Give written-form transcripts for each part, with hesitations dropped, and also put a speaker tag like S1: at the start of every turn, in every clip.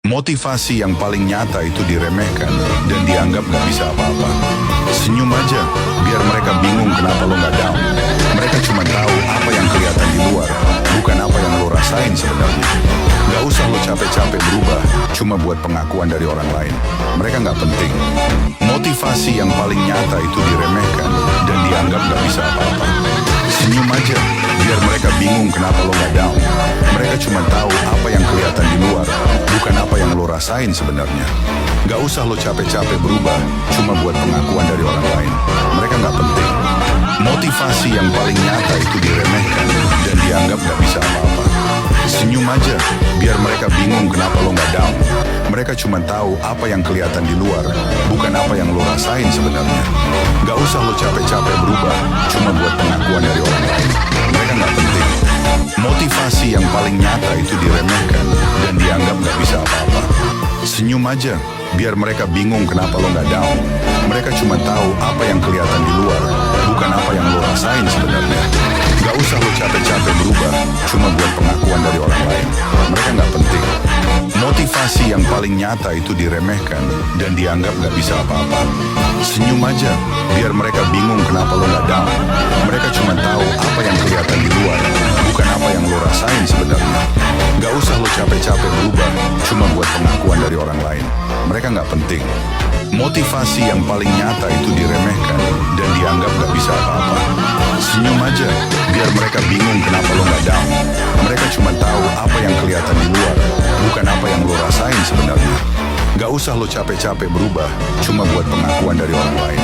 S1: Motivasi yang paling nyata itu diremehkan dan dianggap gak bisa apa-apa. Senyum aja, biar mereka bingung kenapa lo gak down. Mereka cuma tahu apa yang kelihatan di luar, bukan apa yang lo rasain sebenarnya. Gak usah lo capek-capek berubah, cuma buat pengakuan dari orang lain. Mereka gak penting. Motivasi yang paling nyata itu diremehkan dan dianggap gak bisa apa-apa. Senyum aja, biar mereka bingung kenapa lo gak down. Mereka cuma tahu apa yang kelihatan di luar, bukan apa yang lo rasain sebenarnya. Gak usah lo capek-capek berubah, cuma buat pengakuan dari orang lain. Mereka gak penting. Motivasi yang paling nyata itu diremehkan dan dianggap gak bisa apa-apa. Senyum aja, biar mereka bingung kenapa lo gak down. Mereka cuma tahu apa yang kelihatan di luar, bukan apa yang lo rasain sebenarnya. Gak usah lo capek-capek berubah, cuma buat pengakuan dari orang lain. Mereka gak penting. Motivasi yang paling nyata itu diremehkan dan dianggap gak bisa apa-apa. Senyum aja, biar mereka bingung kenapa lo gak down. Mereka cuma tahu apa yang kelihatan di luar, bukan apa yang lo rasain sebenarnya. Gak usah lo capek-capek berubah, cuma buat pengakuan dari orang lain. Mereka gak penting. Motivasi yang paling nyata itu diremehkan dan dianggap gak bisa apa-apa. Senyum aja, biar mereka bingung kenapa lo gak down. Mereka cuma tahu apa yang kelihatan di luar, bukan apa yang lo rasain sebenarnya. Gak usah lo capek-capek berubah, cuma buat pengakuan dari orang lain. Mereka gak penting. Motivasi yang paling nyata itu diremehkan dan dianggap gak bisa apa-apa. Senyum aja, biar mereka bingung kenapa lo gak down. Mereka cuma tahu apa yang kelihatan di luar, bukan apa yang lo rasain sebenarnya. Gak usah lo capek-capek berubah, cuma buat pengakuan dari orang lain.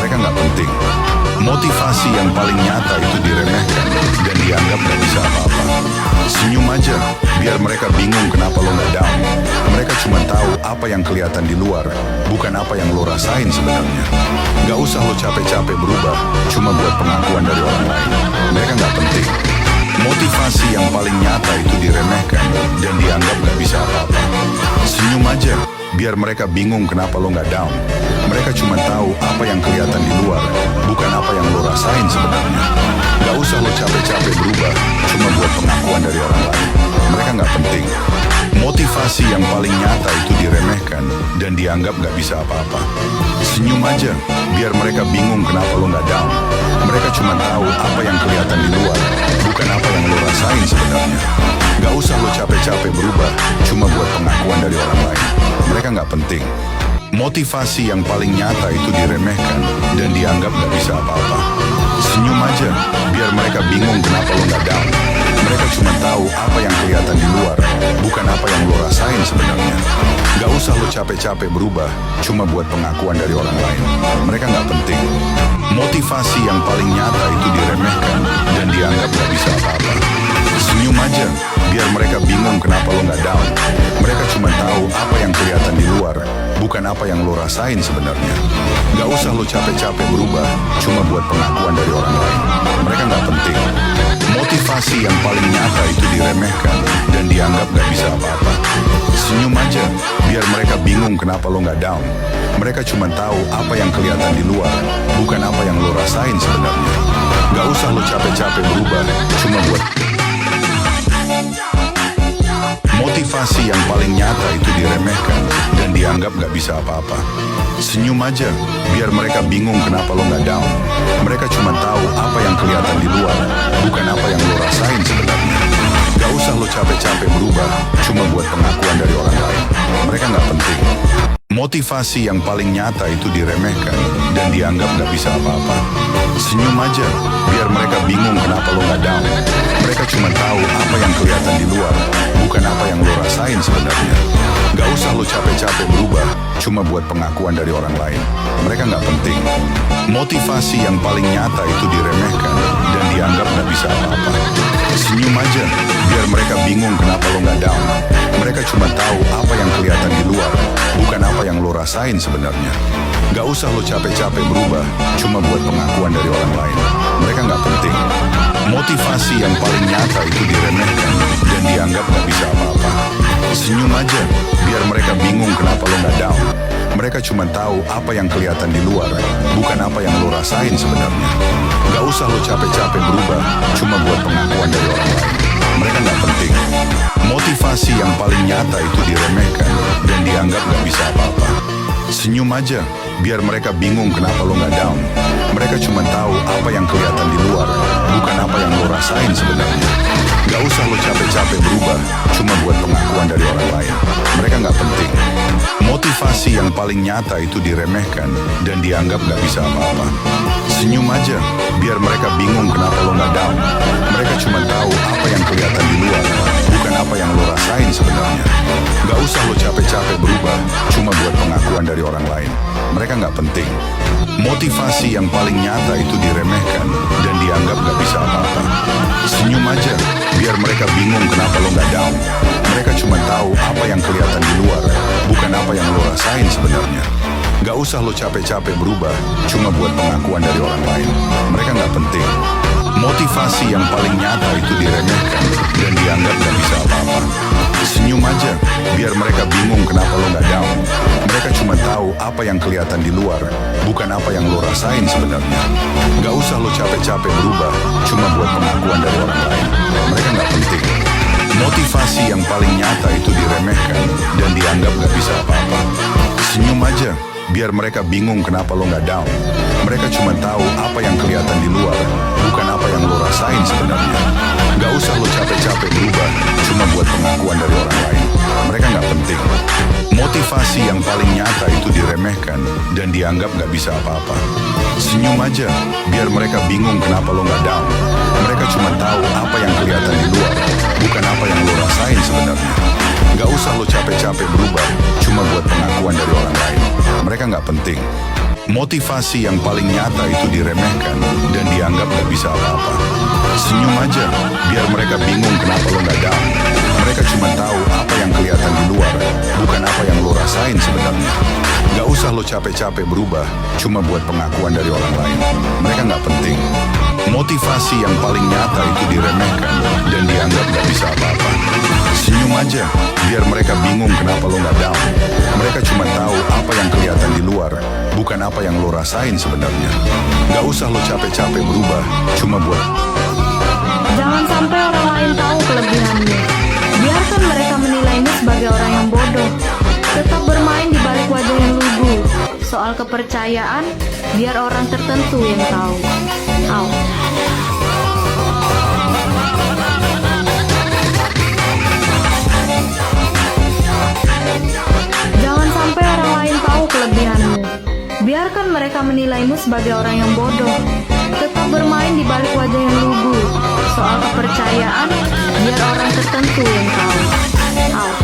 S1: Mereka gak penting. Motivasi yang paling nyata itu diremehkan dan dianggap gak bisa apa-apa. Senyum aja, biar mereka bingung kenapa lo gak down. Mereka cuma tahu apa yang kelihatan di luar, bukan apa yang lo rasain sebenarnya. Gak usah lo capek-capek berubah, cuma buat pengakuan dari orang lain. Mereka gak penting. Motivasi yang paling nyata itu diremehkan dan dianggap gak bisa apa-apa. Senyum aja, biar mereka bingung kenapa lo gak down. Mereka cuma tahu apa yang kelihatan di luar, bukan apa yang lo rasain sebenarnya. Gak usah lo capek-capek berubah, cuma buat pengakuan dari orang lain. Mereka gak penting. Motivasi yang paling nyata itu diremehkan dan dianggap gak bisa apa-apa. Senyum aja, biar mereka bingung kenapa lo gak down. Mereka cuma tahu apa yang kelihatan di luar, bukan apa yang lo rasain sebenarnya. Gak usah lo capek-capek berubah, cuma buat pengakuan dari orang lain. Mereka gak penting. Motivasi yang paling nyata itu diremehkan dan dianggap gak bisa apa-apa. Senyum aja, biar mereka bingung kenapa lo gak down. Mereka cuma tahu apa yang kelihatan di luar, bukan apa yang lo rasain sebenarnya. Gak usah lo capek-capek berubah, cuma buat pengakuan dari orang lain. Mereka gak penting. Motivasi yang paling nyata itu diremehkan dan dianggap gak bisa apa-apa. Senyum aja, biar mereka bingung kenapa lo gak down. Mereka cuma tahu apa yang kelihatan di luar, bukan apa yang lo rasain sebenarnya. Gak usah lo capek-capek berubah, cuma buat pengakuan dari orang lain. Mereka gak penting. Motivasi yang paling nyata itu diremehkan dan dianggap gak bisa apa-apa. Senyum aja, biar mereka bingung kenapa lo gak down. Mereka cuma tahu apa yang kelihatan di luar, bukan apa yang lo rasain sebenarnya. Gak usah lo capek-capek berubah, cuma buat... Motivasi yang paling nyata itu diremehkan dan dianggap gak bisa apa-apa. Senyum aja, biar mereka bingung kenapa lo gak down. Mereka cuma tahu apa yang kelihatan di luar, bukan apa yang lo rasain sebenarnya. Gak usah lo capek-capek berubah, cuma buat pengakuan dari orang lain. Mereka gak penting. Motivasi yang paling nyata itu diremehkan dan dianggap gak bisa apa-apa. Senyum aja, biar mereka bingung kenapa lo gak down. Mereka cuma tahu apa yang kelihatan di luar, bukan apa yang lo rasain sebenarnya. Gak usah lo capek-capek berubah, cuma buat pengakuan dari orang lain. Mereka gak penting. Motivasi yang paling nyata itu diremehkan dan dianggap gak bisa apa-apa. Senyum aja, biar mereka bingung kenapa lo gak down. Mereka cuma tahu apa yang kelihatan di luar, bukan apa yang lo rasain sebenarnya. Gak usah lo capek-capek berubah, cuma buat pengakuan dari orang lain. Mereka gak penting. Motivasi yang paling nyata itu diremehkan dan dianggap gak bisa apa-apa. Senyum aja, biar mereka bingung kenapa lo gak down. Mereka cuma tahu apa yang kelihatan di luar, bukan apa yang lo rasain sebenarnya. Gak usah lo capek-capek berubah, cuma buat pengakuan dari orang lain. Mereka gak penting. Motivasi yang paling nyata itu diremehkan dianggap gak bisa apa-apa. Senyum aja, biar mereka bingung kenapa lo gak down. Mereka cuma tahu apa yang kelihatan di luar, bukan apa yang lo rasain sebenarnya. Gak usah lo capek-capek berubah, cuma buat pengakuan dari orang lain. Mereka gak penting. Motivasi yang paling nyata itu diremehkan dan dianggap gak bisa apa-apa. Senyum aja, biar mereka bingung kenapa lo gak down. Mereka cuma tahu apa yang kelihatan di luar, bukan apa yang lo rasain sebenarnya. Gak usah lo capek-capek berubah, cuma buat pengakuan dari orang lain. Mereka gak penting. Motivasi yang paling nyata itu diremehkan dan dianggap gak bisa apa-apa. Senyum aja, biar mereka bingung kenapa lo gak down. Mereka cuma tahu apa yang kelihatan di luar, bukan apa yang lo rasain sebenarnya. Gak usah lo capek-capek berubah, cuma buat pengakuan dari orang lain. Mereka gak penting. Motivasi yang paling nyata itu diremehkan dan dianggap gak bisa apa-apa. Senyum aja, biar mereka bingung kenapa lo gak down. Mereka cuma tahu apa yang kelihatan di luar, bukan apa yang lo rasain sebenarnya. Gak usah lo capek-capek berubah, cuma buat pengakuan dari orang lain. Mereka gak penting. Motivasi yang paling nyata itu diremehkan dan dianggap gak bisa apa-apa. Senyum aja, biar mereka bingung kenapa lo gak down. Mereka cuma tahu apa yang kelihatan di luar, bukan apa yang lo rasain sebenarnya. Gak usah lo capek-capek berubah, cuma buat pengakuan dari orang lain. Mereka gak penting. Motivasi yang paling nyata itu diremehkan dan dianggap gak bisa apa-apa. Senyum aja, biar mereka bingung kenapa lo gak down. Mereka cuma tahu apa yang kelihatan di luar, bukan apa yang lo rasain sebenarnya. Gak usah lo capek-capek berubah, cuma buat pengakuan dari orang lain. Mereka gak penting. Motivasi yang paling nyata itu diremehkan dan dianggap gak bisa apa-apa. Senyum aja, biar mereka bingung kenapa lo gak down. Mereka cuma tahu apa yang kelihatan di luar, bukan apa yang lo rasain sebenarnya. Gak usah lo capek-capek berubah, cuma buat pengakuan dari orang lain. Mereka gak penting. Motivasi yang paling nyata itu diremehkan dan dianggap gak bisa apa-apa. Senyum aja, biar mereka bingung kenapa lo gak down. Mereka cuma tahu apa yang kelihatan di luar, bukan apa yang lo rasain sebenarnya. Gak usah lo capek-capek berubah, cuma buat...
S2: Jangan sampai orang lain tahu kelebihanmu. Biarkan mereka menilaimu sebagai orang yang bodoh. Tetap bermain di balik wajah yang lugu. Soal kepercayaan, biar orang tertentu yang tahu. Out. Jangan sampai orang lain tahu kelebihanmu. Biarkan mereka menilaimu sebagai orang yang bodoh. Tetap bermain di balik wajah yang lugu. Soal kepercayaan, biar orang tertentu yang tahu. Out.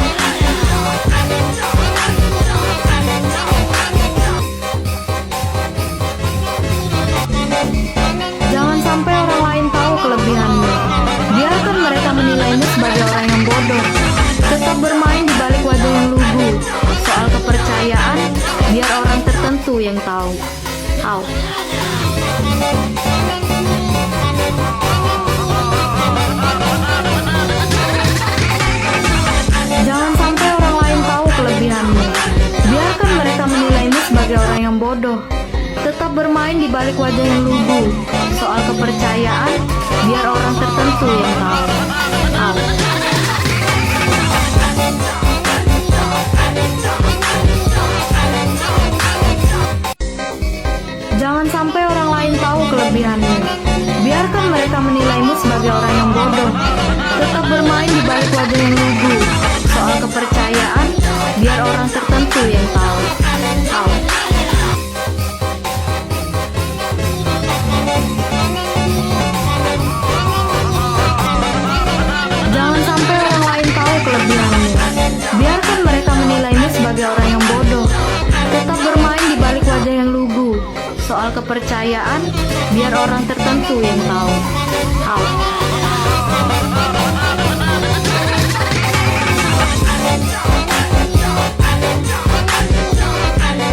S2: Jangan sampai orang lain tahu kelebihanmu. Biarkan mereka menilaimu sebagai orang yang bodoh. Tetap bermain di balik wajah yang lugu. Soal kepercayaan, biar orang tertentu yang tahu. Out. Jangan sampai orang lain tahu kelebihanmu. Biarkan mereka menilaimu sebagai orang yang bodoh. Tetap bermain di balik wajah yang lugu. Soal kepercayaan, biar orang tertentu yang tahu. Out. Jangan sampai orang lain tahu kelebihanmu. Biarkan mereka menilaimu sebagai orang yang bodoh. Tetap bermain di balik wajah yang lugu. Soal kepercayaan, biar orang tertentu yang tahu. Out. Jangan sampai orang lain tahu kelebihanmu. Biarkan mereka menilaimu sebagai orang yang bodoh. Tetap bermain di balik wajah yang lugu. Soal kepercayaan, biar orang tertentu yang tahu. Out.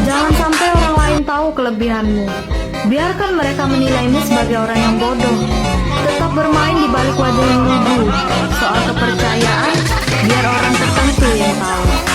S2: Jangan sampai orang lain tahu kelebihanmu. Biarkan mereka menilaimu sebagai orang yang bodoh. Tetap bermain di balik wajah yang lugu. Soal kepercayaan, biar orang tertentu yang tahu.